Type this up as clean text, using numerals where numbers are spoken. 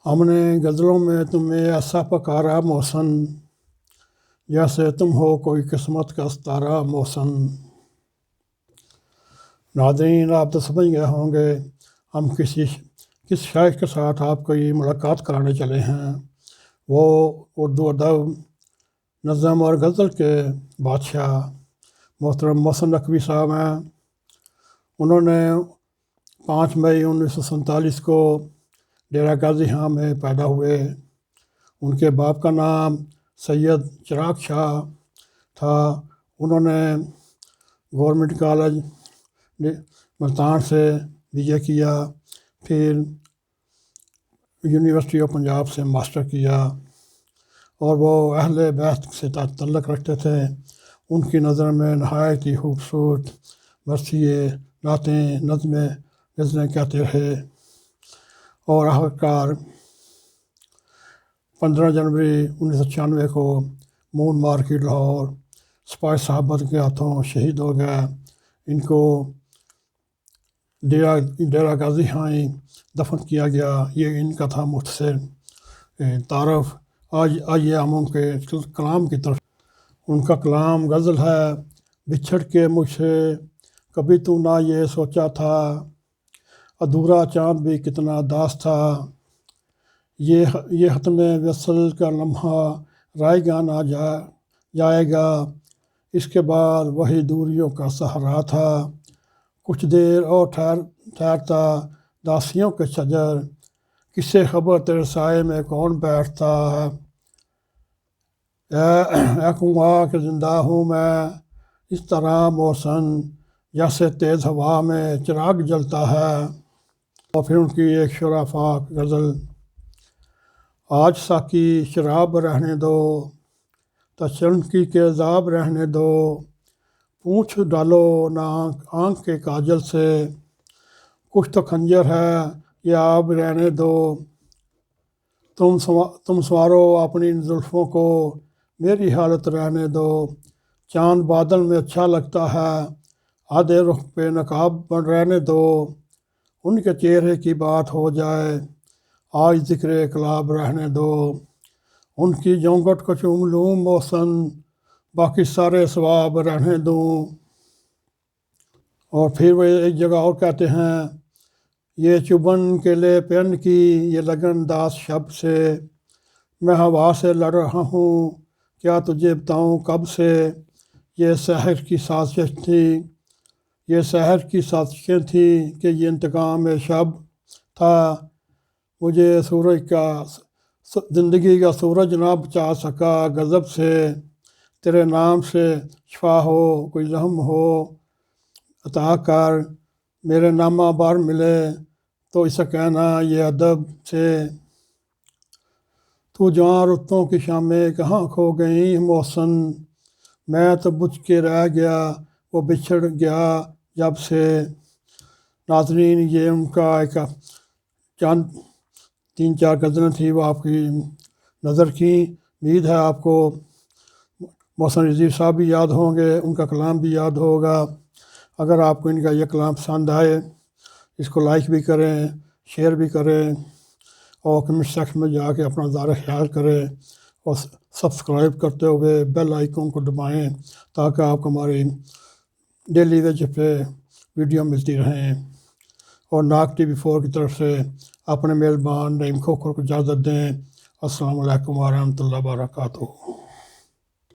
ہم نے غزلوں میں تمہیں ایسا پکارا محسن، جیسے تم ہو کوئی قسمت کا ستارہ محسن۔ ناظرین، آپ تو سمجھ گئے ہوں گے ہم کس شاعر کے ساتھ آپ کو یہ ملاقات کرانے چلے ہیں۔ وہ اردو ادب، نظم اور غزل کے بادشاہ محترم محسن نقوی صاحب ہیں۔ انہوں نے 5 مئی 1947 کو ڈیرہ غازی خان میں پیدا ہوئے۔ ان کے باپ کا نام سید چراغ شاہ تھا۔ انہوں نے گورنمنٹ کالج ملتان سے BA کیا، پھر یونیورسٹی آف پنجاب سے ماسٹر کیا، اور وہ اہل بیت سے تعلق رکھتے تھے۔ ان کی نظر میں نہایت ہی خوبصورت مرثیے، نعتیں، نظمیں، غزلیں کہتے رہے، اور آخرکار 15 جنوری 1996 کو مون مارکیٹ لاہور سپاہی صحابت کے ہاتھوں شہید ہو گئے۔ ان کو ڈیرہ غازی خان دفن کیا گیا۔ یہ ان کا تھا مختصر تعارف۔ آئیے ہم ان کے کلام کی طرف۔ ان کا کلام غزل ہے: بچھڑ کے مجھ سے کبھی تو نہ یہ سوچا تھا، ادھورا چاند بھی کتنا داس تھا، یہ ختم وصل کا لمحہ رائے گا نہ جائے گا، اس کے بعد وہی دوریوں کا سہارا تھا، کچھ دیر اور ٹھہرتا داسیوں کے شجر، کس سے خبر تیرے سائے میں کون بیٹھتا ہے، اے کنواں کہ زندہ ہوں میں اس طرح محسن، جیسے تیز ہوا میں چراغ جلتا ہے۔ اور پھر ان کی ایک شرافاک غزل: آج ساقی شراب رہنے دو، تشنکی کے عذاب رہنے دو، پونچھ ڈالو نہ آنکھ کے کاجل سے، کچھ تو خنجر ہے یہ آب رہنے دو، تم سنوارو اپنی زلفوں کو میری حالت رہنے دو، چاند بادل میں اچھا لگتا ہے، آدھے رخ پہ نقاب رہنے دو، ان کے چہرے کی بات ہو جائے، آج ذکر انقلاب رہنے دو، ان کی جونگٹ کو چوم لوں محسن، باقی سارے ثواب رہنے دوں۔ اور پھر وہ ایک جگہ اور کہتے ہیں: یہ چبھن کے لے پن کی یہ لگن داس شب سے، میں ہوا سے لڑ رہا ہوں کیا تجھے بتاؤں کب سے، یہ سحر کی سازشیں تھیں کہ یہ انتقام شب تھا، مجھے زندگی کا سورج نہ بچا سکا غضب سے، تیرے نام سے شفا ہو کوئی زخم ہو عطا کر، میرے نامہ بار ملے تو اسے کہنا یہ ادب سے، تو جہاں رتوں کی شامیں کہاں کھو گئیں محسن، میں تو بجھ کے رہ گیا وہ بچھڑ گیا جب سے۔ ناظرین، یہ ان کا ایک چند 3-4 غزلیں تھیں، وہ آپ کی نظر کی۔ امید ہے آپ کو محسن رضوی صاحب بھی یاد ہوں گے، ان کا کلام بھی یاد ہوگا۔ اگر آپ کو ان کا یہ کلام پسند آئے، اس کو لائک بھی کریں، شیئر بھی کریں، اور کمنٹ سیکشن میں جا کے اپنا اظہار خیال کریں، اور سبسکرائب کرتے ہوئے بیل آئیکن کو دبائیں تاکہ آپ کو ہماری ڈیلی ویج پہ ویڈیو ملتی رہیں۔ اور ناگ TV 4 کی طرف سے اپنے میزبان نعیم کھوکھر کو اجازت دیں۔ السلام علیکم ورحمۃ اللہ وبرکاتہ۔